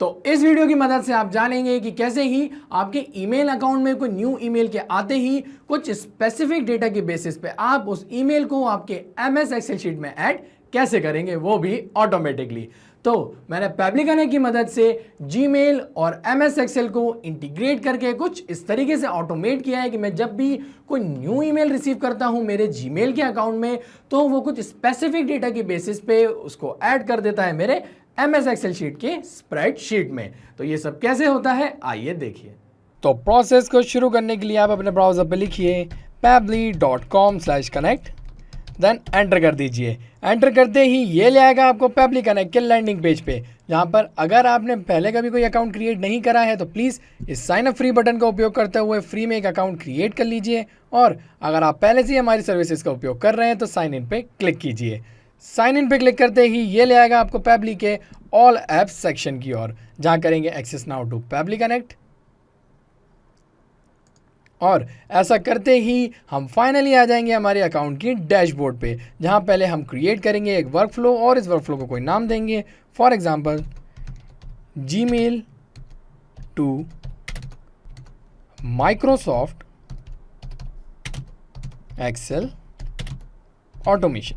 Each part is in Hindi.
तो इस वीडियो की मदद से आप जानेंगे कि कैसे ही आपके ईमेल अकाउंट में कोई न्यू ईमेल के आते ही कुछ स्पेसिफिक डेटा के बेसिस पे आप उस ईमेल को आपके एमएस एक्सेल शीट में ऐड कैसे करेंगे, वो भी ऑटोमेटिकली। तो मैंने पब्लिक कनेक्ट की मदद से जीमेल और एमएस एक्सेल को इंटीग्रेट करके कुछ इस तरीके से ऑटोमेट किया है कि मैं जब भी कोई न्यू ईमेल रिसीव करता हूं मेरे जीमेल के अकाउंट में, तो वो कुछ स्पेसिफिक डेटा के बेसिस पे उसको ऐड कर देता है मेरे एमएस एक्सेल शीट के स्प्रेडशीट में। तो ये सब कैसे होता है, आइए देखिए। तो प्रोसेस को शुरू करने के लिए आप अपने ब्राउजर पर लिखिए pebly.com/connect, देन एंटर कर दीजिए। एंटर करते ही ये ले आएगा आपको पेबली कनेक्ट के लैंडिंग पेज पे, जहाँ पर अगर आपने पहले कभी कोई अकाउंट क्रिएट नहीं करा है तो प्लीज़ इस साइन अप फ्री बटन का उपयोग करते हुए फ्री में एक अकाउंट क्रिएट कर लीजिए, और अगर आप पहले से ही हमारी सर्विसेज का उपयोग कर रहे हैं तो साइन इन पे क्लिक कीजिए। साइन इन पे क्लिक करते ही ये ले आएगा आपको पेबली के ऑल ऐप्स सेक्शन की ओर, जहाँ करेंगे access now to Pabbly connect, और ऐसा करते ही हम फाइनली आ जाएंगे हमारे अकाउंट की डैशबोर्ड पे, जहाँ पहले हम क्रिएट करेंगे एक वर्कफ्लो और इस वर्कफ्लो को कोई नाम देंगे, for example Gmail to Microsoft Excel automation.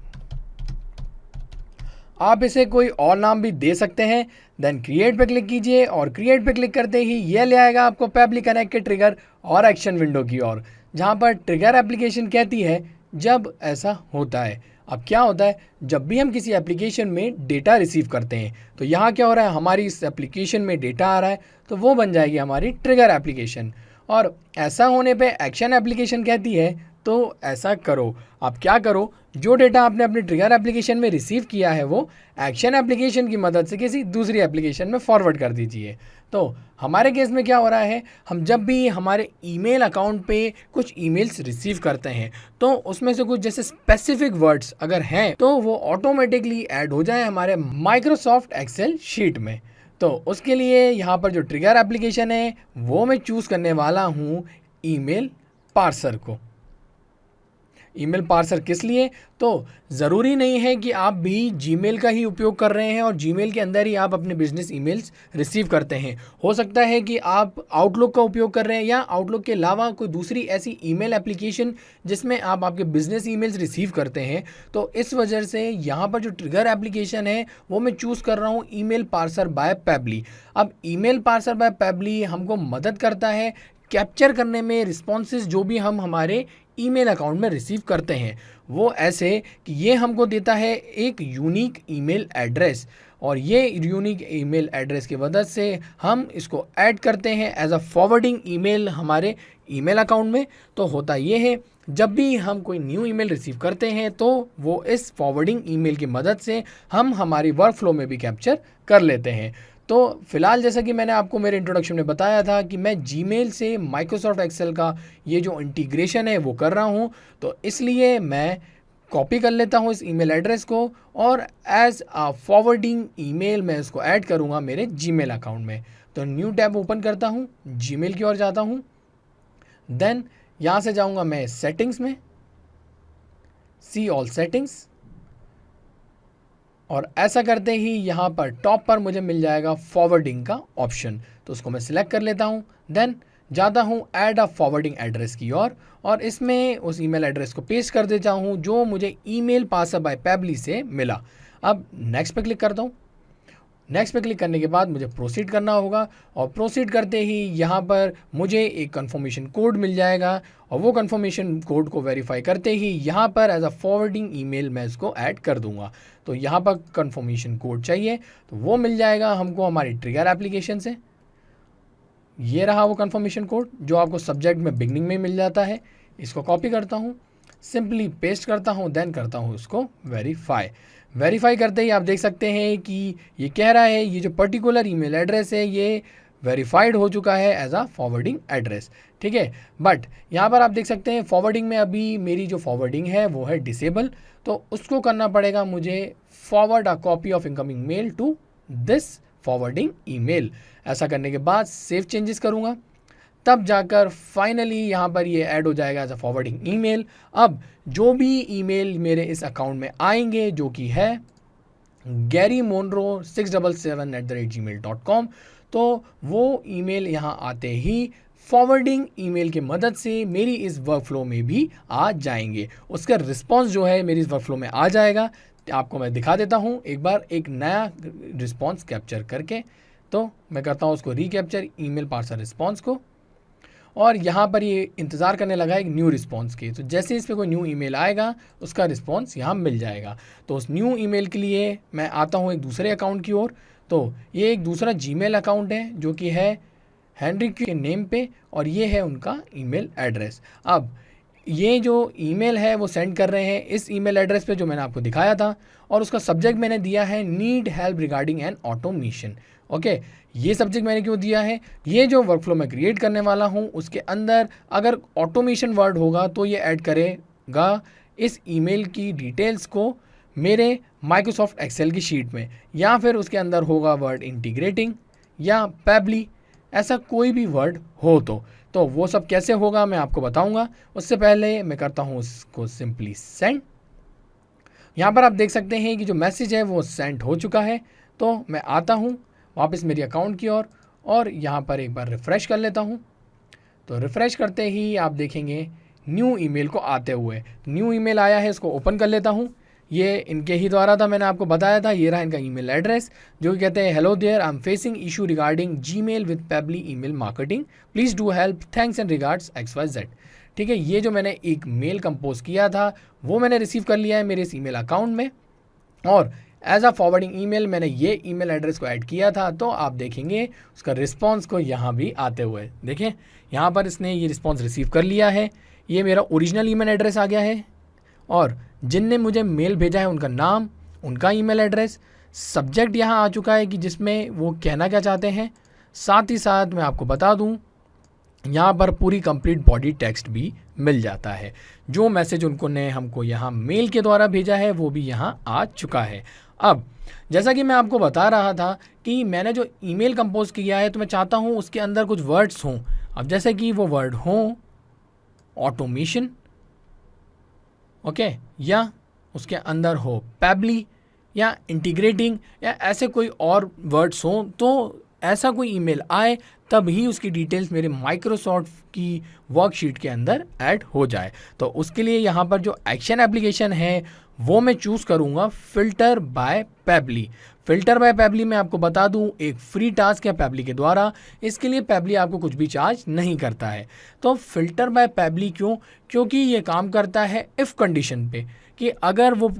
आप इसे कोई और नाम भी दे सकते हैं। देन क्रिएट पे क्लिक कीजिए, और क्रिएट पे क्लिक करते ही ये ले आएगा आपको पेबली कनेक्ट के ट्रिगर और एक्शन विंडो की ओर, जहाँ पर ट्रिगर एप्लीकेशन कहती है जब ऐसा होता है। अब क्या होता है, जब भी हम किसी एप्लीकेशन में डेटा रिसीव करते हैं तो यहाँ क्या हो रहा है, हमारी इस एप्लीकेशन में डेटा आ रहा है तो वो बन जाएगी हमारी ट्रिगर एप्लीकेशन, और ऐसा होने पे एक्शन एप्लीकेशन कहती है तो ऐसा करो। आप क्या करो, जो डेटा आपने अपने ट्रिगर एप्लीकेशन में रिसीव किया है वो एक्शन एप्लीकेशन की मदद से किसी दूसरी एप्लीकेशन में फॉरवर्ड कर दीजिए। तो हमारे केस में क्या हो रहा है, हम जब भी हमारे ईमेल अकाउंट पे कुछ ईमेल्स रिसीव करते हैं तो उसमें से कुछ जैसे स्पेसिफिक वर्ड्स अगर हैं तो वो ऑटोमेटिकली ऐड हो जाए हमारे माइक्रोसॉफ्ट एक्सेल शीट में। तो उसके लिए यहाँ पर जो ट्रिगर एप्लीकेशन है वो मैं चूज़ करने वाला हूँ ईमेल पार्सर को। ईमेल पार्सर किस लिए, तो ज़रूरी नहीं है कि आप भी जीमेल का ही उपयोग कर रहे हैं और जीमेल के अंदर ही आप अपने बिजनेस ईमेल्स रिसीव करते हैं। हो सकता है कि आप आउटलुक का उपयोग कर रहे हैं या आउटलुक के अलावा कोई दूसरी ऐसी ईमेल एप्लीकेशन जिसमें आप आपके बिजनेस ईमेल्स रिसीव करते हैं। तो इस वजह से यहाँ पर जो ट्रिगर एप्लीकेशन है वो मैं चूज़ कर रहा हूँ ईमेल पार्सर बाय पेबली। अब ईमेल पार्सर बाय पेबली हमको मदद करता है कैप्चर करने में रिस्पॉन्सेज जो भी हम हमारे ईमेल अकाउंट में रिसीव करते हैं, वो ऐसे कि ये हमको देता है एक यूनिक ईमेल एड्रेस, और ये यूनिक ईमेल एड्रेस की मदद से हम इसको ऐड करते हैं एज अ फॉरवर्डिंग ईमेल हमारे ईमेल अकाउंट में। तो होता ये है, जब भी हम कोई न्यू ईमेल रिसीव करते हैं तो वो इस फॉरवर्डिंग ईमेल की मदद से हम हमारी वर्कफ्लो में भी कैप्चर कर लेते हैं। तो फिलहाल जैसा कि मैंने आपको मेरे इंट्रोडक्शन में बताया था कि मैं जीमेल से माइक्रोसॉफ्ट एक्सेल का ये जो इंटीग्रेशन है वो कर रहा हूँ, तो इसलिए मैं कॉपी कर लेता हूँ इस ईमेल एड्रेस को, और एज अ फॉरवर्डिंग ईमेल मैं इसको ऐड करूँगा मेरे जीमेल अकाउंट में। तो न्यू टैब ओपन करता हूँ, जीमेल की ओर जाता हूँ, देन यहाँ से जाऊँगा मैं सेटिंग्स में, सी ऑल सेटिंग्स, और ऐसा करते ही यहाँ पर टॉप पर मुझे मिल जाएगा फॉरवर्डिंग का ऑप्शन, तो उसको मैं सिलेक्ट कर लेता हूँ। देन जाता हूँ ऐड अ फॉरवर्डिंग एड्रेस की ओर, और इसमें उस ईमेल एड्रेस को पेस्ट कर देता हूँ जो मुझे ईमेल पार्सर बाय पेबली से मिला। अब नेक्स्ट पे क्लिक करता हूँ। नेक्स्ट पे क्लिक करने के बाद मुझे प्रोसीड करना होगा, और प्रोसीड करते ही यहाँ पर मुझे एक कंफर्मेशन कोड मिल जाएगा, और वो कंफर्मेशन कोड को वेरीफाई करते ही यहाँ पर एज अ फॉरवर्डिंग ईमेल मैं इसको ऐड कर दूंगा। तो यहाँ पर कंफर्मेशन कोड चाहिए तो वो मिल जाएगा हमको हमारी ट्रिगर एप्लीकेशन से। ये रहा वो कंफर्मेशन कोड जो आपको सब्जेक्ट में बिगनिंग में मिल जाता है। इसको कॉपी करता हूँ, सिंपली पेस्ट करता हूँ, देन करता हूँ इसको वेरीफाई करते ही आप देख सकते हैं कि ये कह रहा है ये जो पर्टिकुलर ईमेल एड्रेस है ये वेरीफाइड हो चुका है एज अ फॉरवर्डिंग एड्रेस। ठीक है, बट यहाँ पर आप देख सकते हैं फॉरवर्डिंग में अभी मेरी जो फॉरवर्डिंग है वो है डिसेबल, तो उसको करना पड़ेगा मुझे forward a copy of incoming mail to this forwarding email. ऐसा करने के बाद सेव चेंजेस करूँगा, तब जाकर फाइनली यहाँ पर ये ऐड हो जाएगा एज अ फॉरवर्डिंग ईमेल। अब जो भी ईमेल मेरे इस अकाउंट में आएंगे जो कि है GaryMonroe677@gmail.com। तो वो ईमेल यहाँ आते ही फॉरवर्डिंग ईमेल की मदद से मेरी इस वर्कफ्लो में भी आ जाएंगे। उसका रिस्पॉन्स जो है मेरी इस वर्कफ्लो में आ जाएगा। आपको मैं दिखा देता हूँ एक बार एक नया रिस्पॉन्स कैप्चर करके। तो मैं करता हूँ उसको रिकैप्चर ईमेल पार्सर रिस्पॉन्स को, और यहाँ पर ये इंतज़ार करने लगा एक न्यू रिस्पॉन्स के। तो जैसे इस पर कोई न्यू ईमेल आएगा उसका रिस्पॉन्स यहाँ मिल जाएगा। तो उस न्यू ईमेल के लिए मैं आता हूँ एक दूसरे अकाउंट की ओर। तो ये एक दूसरा जीमेल अकाउंट है जो कि है हेनरी के नेम पे, और ये है उनका ईमेल एड्रेस। अब ये जो ईमेल है वो सेंड कर रहे हैं इस ईमेल एड्रेस पे जो मैंने आपको दिखाया था, और उसका सब्जेक्ट मैंने दिया है need help regarding an automation. Okay, ये सब्जेक्ट मैंने क्यों दिया है, ये जो वर्कफ्लो मैं क्रिएट करने वाला हूँ उसके अंदर अगर ऑटोमेशन वर्ड होगा तो ये ऐड करेगा इस ईमेल की डिटेल्स को मेरे माइक्रोसॉफ्ट एक्सेल की शीट में, या फिर उसके अंदर होगा वर्ड इंटीग्रेटिंग या पैबली, ऐसा कोई भी वर्ड हो तो वो सब कैसे होगा मैं आपको बताऊंगा। उससे पहले मैं करता हूँ उसको सिंपली सेंड। यहाँ पर आप देख सकते हैं कि जो मैसेज है वो सेंड हो चुका है। तो मैं आता हूँ वापस मेरी अकाउंट की ओर और यहाँ पर एक बार रिफ़्रेश कर लेता हूँ। तो रिफ़्रेश करते ही आप देखेंगे न्यू ईमेल को आते हुए। न्यू ईमेल आया है, इसको ओपन कर लेता हूँ। ये इनके ही द्वारा था, मैंने आपको बताया था। ये रहा इनका ईमेल एड्रेस जो कि कहते हैं hello there, I am facing issue regarding Gmail with Pabbly email marketing, please do help, thanks and regards XYZ। ठीक है, ये जो मैंने एक मेल कंपोज किया था वो मैंने रिसीव कर लिया है मेरे इस ईमेल अकाउंट में, और एज अ फॉरवर्डिंग ईमेल मैंने ये ईमेल एड्रेस को ऐड किया था। तो आप देखेंगे उसका रिस्पॉन्स को यहाँ भी आते हुए, देखें यहाँ पर इसने ये रिस्पॉन्स रिसीव कर लिया है। ये मेरा ओरिजिनल ईमेल एड्रेस आ गया है, और जिनने मुझे मेल भेजा है उनका नाम, उनका ईमेल एड्रेस, सब्जेक्ट यहाँ आ चुका है कि जिसमें वो कहना क्या चाहते हैं। साथ ही साथ मैं आपको बता दूं यहाँ पर पूरी कंप्लीट बॉडी टेक्स्ट भी मिल जाता है। जो मैसेज उनको ने हमको यहाँ मेल के द्वारा भेजा है वो भी यहाँ आ चुका है। अब जैसा कि मैं आपको बता रहा था कि मैंने जो ईमेल कंपोज किया है तो मैं चाहता हूँ उसके अंदर कुछ वर्ड्स हों। अब जैसे कि वो वर्ड हों ऑटोमेशन, ओके, या उसके अंदर हो पैबली या इंटीग्रेटिंग या ऐसे कोई और वर्ड्स हों, तो ऐसा कोई ईमेल आए तब ही उसकी डिटेल्स मेरे माइक्रोसॉफ्ट की वर्कशीट के अंदर ऐड हो जाए। तो उसके लिए यहाँ पर जो एक्शन एप्लीकेशन है वो मैं चूज़ करूँगा filter by Pabbly. Filter by Pabbly मैं आपको बता दूँ एक फ्री टास्क है पैबली के द्वारा। इसके लिए पैबली आपको कुछ भी चार्ज नहीं करता है। तो फ़िल्टर बाय पैबली क्यों? क्योंकि ये काम करता है इफ़ कंडीशन पे, कि अगर वो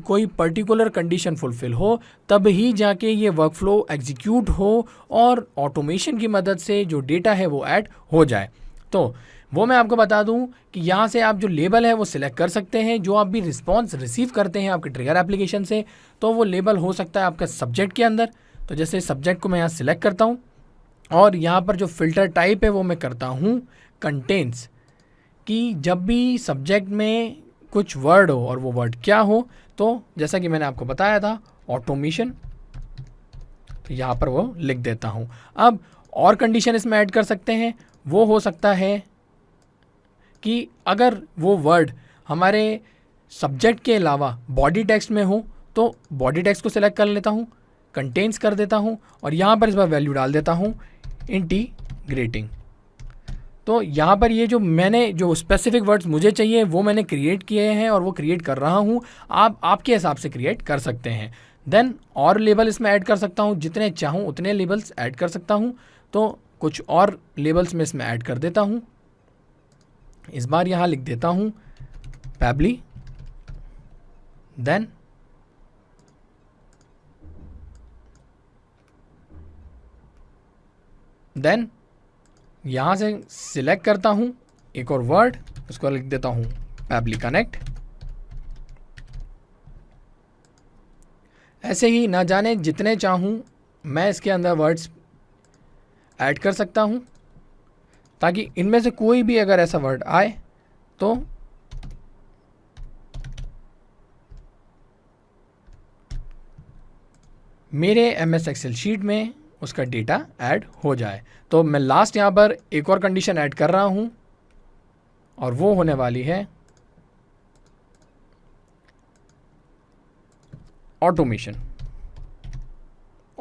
कोई पर्टिकुलर कंडीशन फुलफ़िल हो तब ही जाके ये वर्कफ्लो एग्जीक्यूट हो और ऑटोमेशन की मदद से जो डेटा है वो ऐड हो जाए। तो वो मैं आपको बता दूं कि यहाँ से आप जो लेबल है वो सिलेक्ट कर सकते हैं। जो आप भी रिस्पॉन्स रिसीव करते हैं आपके ट्रिगर एप्लीकेशन से, तो वो लेबल हो सकता है आपका सब्जेक्ट के अंदर। तो जैसे सब्जेक्ट को मैं यहाँ सिलेक्ट करता हूँ, और यहाँ पर जो फ़िल्टर टाइप है वो मैं करता हूँ कंटेंट्स, कि जब भी सब्जेक्ट में कुछ वर्ड हो और वो वर्ड क्या हो, तो जैसा कि मैंने आपको बताया था ऑटोमेशन, तो यहाँ पर वो लिख देता हूँ। अब और कंडीशन इसमें ऐड कर सकते हैं। वो हो सकता है कि अगर वो वर्ड हमारे सब्जेक्ट के अलावा बॉडी टेक्स्ट में हो तो बॉडी टेक्स्ट को सिलेक्ट कर लेता हूँ, कंटेंट्स कर देता हूँ, और यहाँ पर इस बार वैल्यू डाल देता हूँ इंटीग्रेटिंग। तो यहाँ पर ये जो मैंने जो स्पेसिफिक वर्ड्स मुझे चाहिए वो मैंने क्रिएट किए हैं और वो क्रिएट कर रहा हूँ। आप आपके हिसाब से क्रिएट कर सकते हैं। देन और लेबल इसमें ऐड कर सकता हूँ, जितने चाहूँ उतने लेबल्स ऐड कर सकता हूँ। तो कुछ और लेबल्स में इसमें ऐड कर देता हूँ। इस बार यहाँ लिख देता हूँ पैबली, देन यहाँ से सिलेक्ट करता हूँ एक और वर्ड, उसको लिख देता हूँ पैबली कनेक्ट। ऐसे ही ना जाने जितने चाहूँ मैं इसके अंदर वर्ड्स ऐड कर सकता हूँ, ताकि इनमें से कोई भी अगर ऐसा वर्ड आए तो मेरे MS एक्सेल शीट में उसका डेटा ऐड हो जाए। तो मैं लास्ट यहाँ पर एक और कंडीशन ऐड कर रहा हूँ, और वो होने वाली है ऑटोमेशन।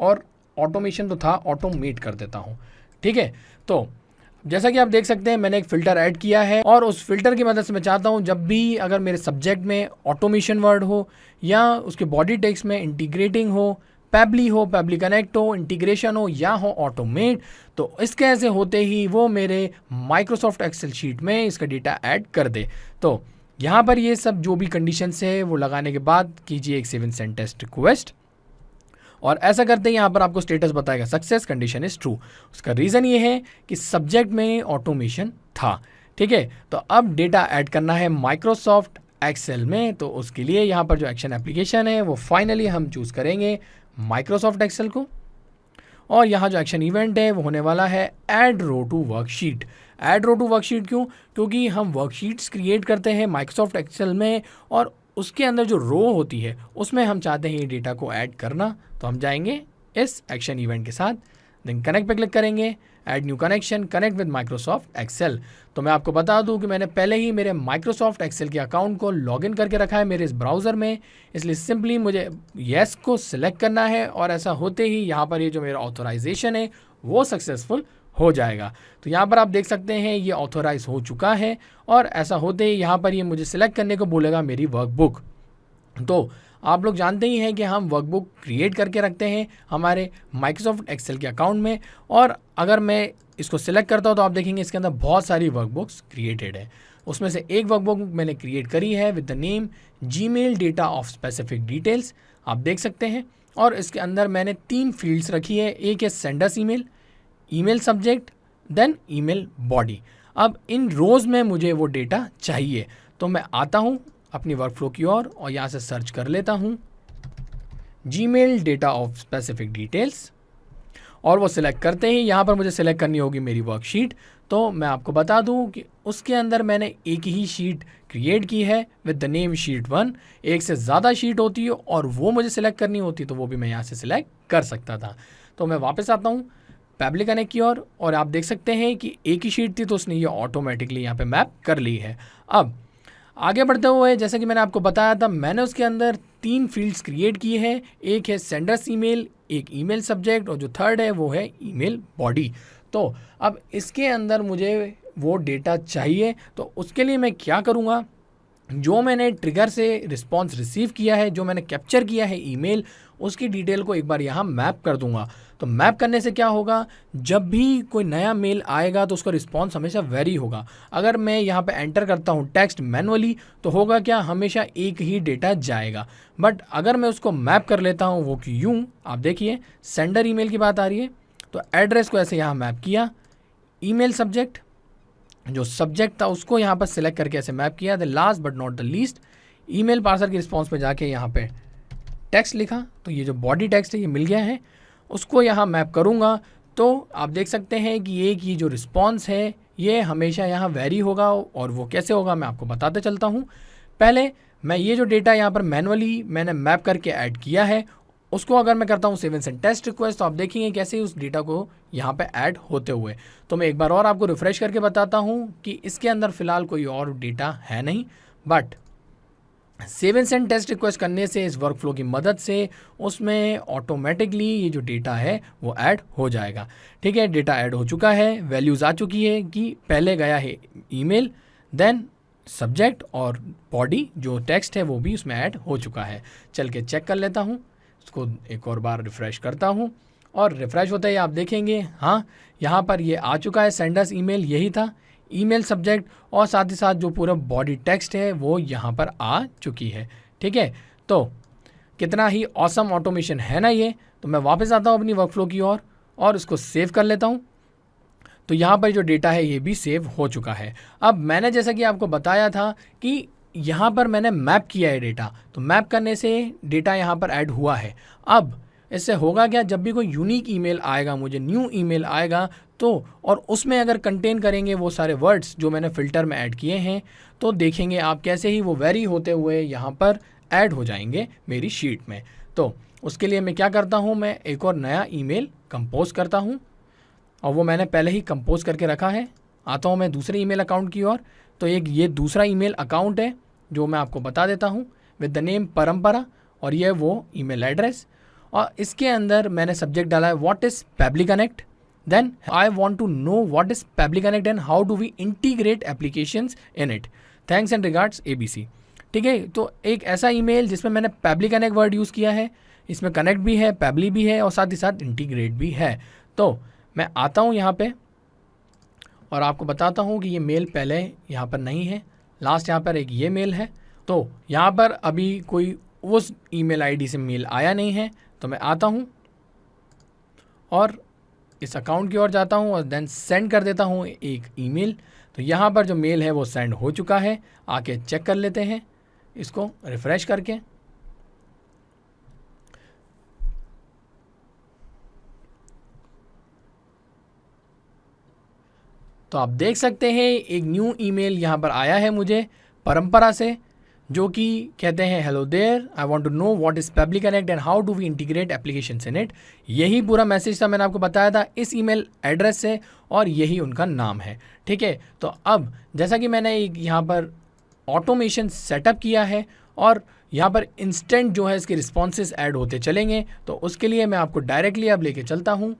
और ऑटोमेशन तो था, ऑटोमेट कर देता हूँ। ठीक है, तो जैसा कि आप देख सकते हैं मैंने एक फ़िल्टर ऐड किया है और उस फिल्टर की मदद से मैं चाहता हूँ जब भी अगर मेरे सब्जेक्ट में ऑटोमेशन वर्ड हो या उसके बॉडी टेक्स्ट में इंटीग्रेटिंग हो, पैबली कनेक्ट हो, इंटीग्रेशन हो या हो ऑटोमेट, तो इसके ऐसे होते ही वो मेरे माइक्रोसॉफ्ट एक्सेल शीट में इसका डेटा ऐड कर दे। तो यहाँ पर ये सब जो भी कंडीशंस है वो लगाने के बाद कीजिए एक 7 सेंट टेस्ट रिक्वेस्ट और ऐसा करते ही यहाँ पर आपको स्टेटस बताएगा सक्सेस, कंडीशन इज ट्रू। उसका रीज़न ये है कि सब्जेक्ट में ऑटोमेशन था। ठीक है, तो अब डेटा ऐड करना है माइक्रोसॉफ्ट एक्सेल में, तो उसके लिए यहाँ पर जो एक्शन एप्लीकेशन है वो फाइनली हम चूज़ करेंगे माइक्रोसॉफ्ट एक्सेल को और यहाँ जो एक्शन इवेंट है वो होने वाला है add row to worksheet. Add row to worksheet क्यों? क्योंकि हम वर्कशीट्स क्रिएट करते हैं माइक्रोसॉफ्ट एक्सेल में और उसके अंदर जो रो होती है उसमें हम चाहते हैं ये डेटा को ऐड करना। तो हम जाएंगे इस एक्शन इवेंट के साथ, देन कनेक्ट पे क्लिक करेंगे, add new connection, connect with Microsoft Excel. तो मैं आपको बता दूं कि मैंने पहले ही मेरे माइक्रोसॉफ्ट एक्सेल के अकाउंट को लॉगिन करके रखा है मेरे इस ब्राउज़र में, इसलिए सिंपली मुझे येस को सिलेक्ट करना है और ऐसा होते ही यहाँ पर ये जो मेरा ऑथोराइजेशन है वो सक्सेसफुल हो जाएगा। तो यहाँ पर आप देख सकते हैं ये ऑथोराइज हो चुका है और ऐसा होते ही यहाँ पर ये मुझे सिलेक्ट करने को बोलेगा मेरी वर्कबुक। तो आप लोग जानते ही हैं कि हम वर्कबुक क्रिएट करके रखते हैं हमारे माइक्रोसॉफ्ट एक्सेल के अकाउंट में और अगर मैं इसको सिलेक्ट करता हूं तो आप देखेंगे इसके अंदर बहुत सारी वर्कबुक्स क्रिएटेड है। उसमें से एक वर्कबुक मैंने क्रिएट करी है with the name Gmail data of specific details, आप देख सकते हैं। और इसके अंदर मैंने 3 फील्ड्स रखी है, एक है sender's email, email subject, then email body. अब इन रोज़ में मुझे वो डेटा चाहिए, तो मैं आता हूँ अपनी वर्कफ्लो की ओर और यहाँ से सर्च कर लेता हूँ Gmail data of specific details और वो सिलेक्ट करते ही यहाँ पर मुझे सिलेक्ट करनी होगी मेरी वर्कशीट। तो मैं आपको बता दूँ कि उसके अंदर मैंने एक ही शीट क्रिएट की है विद द नेम शीट 1। एक से ज़्यादा शीट होती है और वो मुझे सिलेक्ट करनी होती तो वो भी मैं यहाँ से सिलेक्ट कर सकता था। तो मैं वापस आता हूँ पैबली कनेक्ट की ओर और आप देख सकते हैं कि एक ही शीट थी तो उसने ये ऑटोमेटिकली यहाँ पे मैप कर ली है। अब आगे बढ़ते हुए जैसे कि मैंने आपको बताया था मैंने उसके अंदर 3 फील्ड्स क्रिएट की है, एक है सेंडर्स ईमेल, एक ईमेल सब्जेक्ट और जो थर्ड है वो है ईमेल बॉडी। तो अब इसके अंदर मुझे वो डेटा चाहिए, तो उसके लिए मैं क्या करूँगा, जो मैंने ट्रिगर से रिस्पॉन्स रिसीव किया है, जो मैंने कैप्चर किया है ईमेल, उसकी डिटेल को एक बार यहाँ मैप कर दूंगा। तो मैप करने से क्या होगा, जब भी कोई नया मेल आएगा तो उसका रिस्पॉन्स हमेशा वेरी होगा। अगर मैं यहाँ पे एंटर करता हूँ टेक्स्ट मैनुअली तो होगा क्या, हमेशा एक ही डेटा जाएगा। बट अगर मैं उसको मैप कर लेता हूँ वो कि यूँ, आप देखिए सेंडर ईमेल की बात आ रही है तो एड्रेस को ऐसे यहाँ मैप किया, ईमेल सब्जेक्ट जो सब्जेक्ट था उसको यहाँ पर सिलेक्ट करके ऐसे मैप किया, the last but not the least email parser की रिस्पॉन्स में जाके यहाँ पे टेक्स्ट लिखा, तो ये जो बॉडी टेक्स्ट है ये मिल गया है, उसको यहाँ मैप करूँगा। तो आप देख सकते हैं कि ये जो रिस्पॉन्स है ये हमेशा यहाँ वेरी होगा और वो कैसे होगा मैं आपको बताते चलता हूँ। पहले मैं ये जो डेटा यहाँ पर मैनुअली मैंने मैप करके ऐड किया है उसको अगर मैं करता हूँ 7 सेंट टेस्ट रिक्वेस्ट तो आप देखेंगे कैसे उस डेटा को यहाँ पे ऐड होते हुए। तो मैं एक बार और आपको रिफ्रेश करके बताता हूँ कि इसके अंदर फ़िलहाल कोई और डेटा है नहीं, बट 7 सेंट टेस्ट रिक्वेस्ट करने से इस वर्कफ्लो की मदद से उसमें ऑटोमेटिकली ये जो डेटा है वो ऐड हो जाएगा। ठीक है, डेटा ऐड हो चुका है, वैल्यूज़ आ चुकी है कि पहले गया है ईमेल, देन सब्जेक्ट और बॉडी जो टेक्स्ट है वो भी उसमें ऐड हो चुका है। चल के चेक कर लेता हूँ, इसको एक और बार रिफ़्रेश करता हूँ और रिफ़्रेश होता ही आप देखेंगे हाँ यहाँ पर ये आ चुका है, सेंडर्स ईमेल यही था, ईमेल सब्जेक्ट और साथ ही साथ जो पूरा बॉडी टेक्स्ट है वो यहाँ पर आ चुकी है। ठीक है, तो कितना ही ऑसम ऑटोमेशन है ना ये। तो मैं वापस आता हूँ अपनी वर्कफ्लो की ओर और इसको सेव कर लेता हूँ। तो यहाँ पर जो डेटा है ये भी सेव हो चुका है। अब मैंने जैसा कि आपको बताया था कि यहाँ पर मैंने मैप किया है डेटा, तो मैप करने से डेटा यहाँ पर ऐड हुआ है। अब इससे होगा क्या, जब भी कोई यूनिक ईमेल आएगा, मुझे न्यू ईमेल आएगा तो और उसमें अगर कंटेन करेंगे वो सारे वर्ड्स जो मैंने फ़िल्टर में ऐड किए हैं तो देखेंगे आप कैसे ही वो वेरी होते हुए यहाँ पर ऐड हो जाएंगे मेरी शीट में। तो उसके लिए मैं क्या करता हूँ, मैं एक और नया ईमेल कंपोज करता हूँ और वो मैंने पहले ही कंपोज करके रखा है। आता हूँ मैं दूसरे ईमेल अकाउंट की ओर। तो एक ये दूसरा ईमेल अकाउंट है जो मैं आपको बता देता हूँ विद द नेम परंपरा और ये वो ईमेल एड्रेस। और इसके अंदर मैंने सब्जेक्ट डाला है what is Pabbly connect, then I want to know what is Pabbly connect and how do we integrate applications in it, thanks and regards ABC। ठीक है, तो एक ऐसा ईमेल जिसमें मैंने पेबली कनेक्ट वर्ड यूज़ किया है, इसमें कनेक्ट भी है, पेबली भी है और साथ ही साथ इंटीग्रेट भी है। तो मैं आता हूँ यहाँ पे और आपको बताता हूँ कि ये मेल पहले यहाँ पर नहीं है, लास्ट यहाँ पर एक ये मेल है। तो यहाँ पर अभी कोई उस ईमेल आईडी से मेल आया नहीं है, तो मैं आता हूँ और इस अकाउंट की ओर जाता हूँ और देन सेंड कर देता हूँ एक ईमेल। तो यहाँ पर जो मेल है वो सेंड हो चुका है, आके चेक कर लेते हैं इसको रिफ़्रेश करके। तो आप देख सकते हैं एक न्यू ईमेल यहाँ पर आया है मुझे परंपरा से, जो कि कहते हैं hello there, I want to know what is Pabbly connect and how do we integrate applications in it. यही पूरा मैसेज था, मैंने आपको बताया था इस ईमेल एड्रेस से और यही उनका नाम है। ठीक है, तो अब जैसा कि मैंने यहाँ पर ऑटोमेशन सेटअप किया है और यहाँ पर इंस्टेंट जो है इसके रिस्पॉन्सेस ऐड होते चलेंगे, तो उसके लिए मैं आपको डायरेक्टली अब लेके चलता हूँ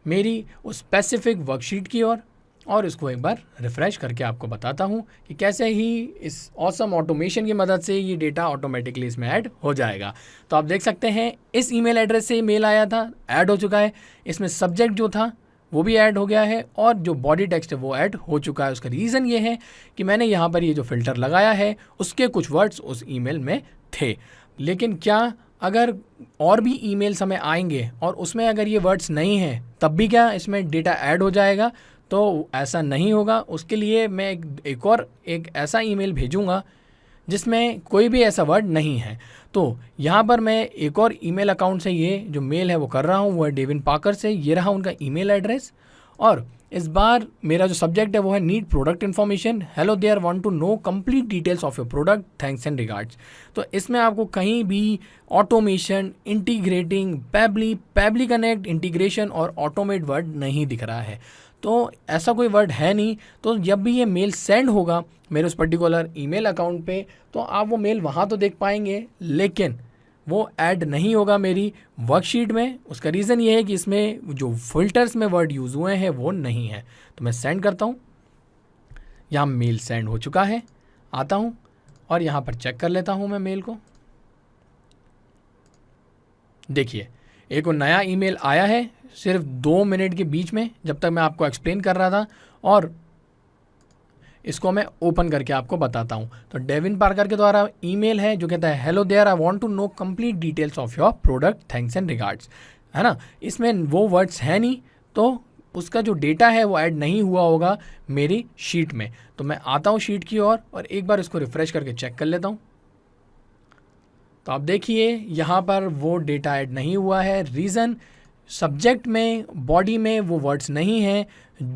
मेरी उस स्पेसिफिक वर्कशीट की ओर और इसको एक बार रिफ़्रेश करके आपको बताता हूँ कि कैसे ही इस ऑसम ऑटोमेशन की मदद से ये डेटा ऑटोमेटिकली इसमें ऐड हो जाएगा। तो आप देख सकते हैं इस ईमेल एड्रेस से मेल आया था, ऐड हो चुका है, इसमें सब्जेक्ट जो था वो भी ऐड हो गया है और जो बॉडी टेक्स्ट है वो ऐड हो चुका है। उसका रीज़न ये है कि मैंने यहाँ पर ये जो फ़िल्टर लगाया है उसके कुछ वर्ड्स उस ईमेल में थे, लेकिन क्या अगर और भी ईमेल्स हमें आएंगे और उसमें अगर ये वर्ड्स नहीं हैं तब भी क्या इसमें डेटा ऐड हो जाएगा? तो ऐसा नहीं होगा। उसके लिए मैं एक ऐसा ईमेल भेजूंगा जिसमें कोई भी ऐसा वर्ड नहीं है। तो यहाँ पर मैं एक और ईमेल अकाउंट से ये जो मेल है वो कर रहा हूँ, वो है डेविन पाकर से। ये रहा उनका ईमेल एड्रेस और इस बार मेरा जो सब्जेक्ट है वो है need product information, hello there, want to know complete details of your product, thanks and regards. तो इसमें आपको कहीं भी automation, integrating, Pabbly connect, integration और ऑटोमेट वर्ड नहीं दिख रहा है। तो ऐसा कोई वर्ड है नहीं। तो जब भी ये मेल सेंड होगा मेरे उस पर्टिकुलर ईमेल अकाउंट पे, तो आप वो मेल वहाँ तो देख पाएंगे, लेकिन वो ऐड नहीं होगा मेरी वर्कशीट में। उसका रीज़न ये है कि इसमें जो फिल्टर्स में वर्ड यूज़ हुए हैं वो नहीं है। तो मैं सेंड करता हूँ, यहाँ मेल सेंड हो चुका है, आता हूँ और यहाँ पर चेक कर लेता हूँ मैं मेल को। देखिए एक नया ईमेल आया है सिर्फ 2 मिनट के बीच में, जब तक मैं आपको एक्सप्लेन कर रहा था, और इसको मैं ओपन करके आपको बताता हूँ। तो डेविन पार्कर के द्वारा ईमेल है जो कहता है hello there, I want to know complete details of your product, thanks and regards, है ना। इसमें वो वर्ड्स है नहीं, तो उसका जो डेटा है वो ऐड नहीं हुआ होगा मेरी शीट में। तो मैं आता हूँ शीट की ओर और एक बार इसको रिफ़्रेश करके चेक कर लेता हूँ। तो आप देखिए यहाँ पर वो डेटा ऐड नहीं हुआ है। रीज़न, सब्जेक्ट में, बॉडी में वो वर्ड्स नहीं हैं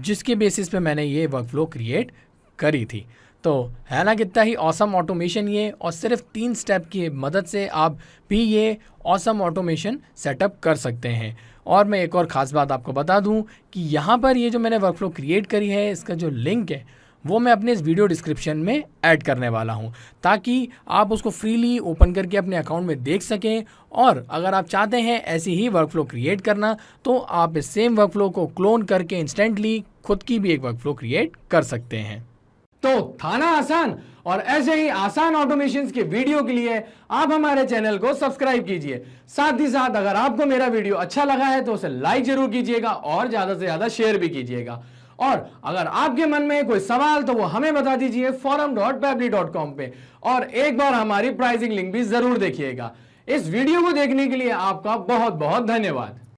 जिसके बेसिस पे मैंने ये वर्कफ्लो क्रिएट करी थी। तो है ना कितना ही ऑसम ऑटोमेशन ये, और सिर्फ 3 स्टेप की मदद से आप भी ये ऑसम ऑटोमेशन सेटअप कर सकते हैं। और मैं एक और ख़ास बात आपको बता दूं कि यहाँ पर ये जो मैंने वर्कफ्लो क्रिएट करी है, इसका जो लिंक है वो मैं अपने इस वीडियो डिस्क्रिप्शन में ऐड करने वाला हूँ, ताकि आप उसको फ्रीली ओपन करके अपने अकाउंट में देख सकें। और अगर आप चाहते हैं ऐसी ही वर्कफ्लो क्रिएट करना, तो आप इस सेम वर्कफ्लो को क्लोन करके इंस्टेंटली खुद की भी एक वर्कफ्लो क्रिएट कर सकते हैं। तो था ना आसान। और ऐसे ही आसान ऑटोमेशंस के वीडियो के लिए आप हमारे चैनल को सब्सक्राइब कीजिए। साथ ही साथ अगर आपको मेरा वीडियो अच्छा लगा है तो उसे लाइक जरूर कीजिएगा और ज्यादा से ज्यादा शेयर भी कीजिएगा। और अगर आपके मन में कोई सवाल तो वो हमें बता दीजिए forum.pabbly.com पे, और एक बार हमारी प्राइसिंग लिंक भी जरूर देखिएगा। इस वीडियो को देखने के लिए आपका बहुत बहुत धन्यवाद।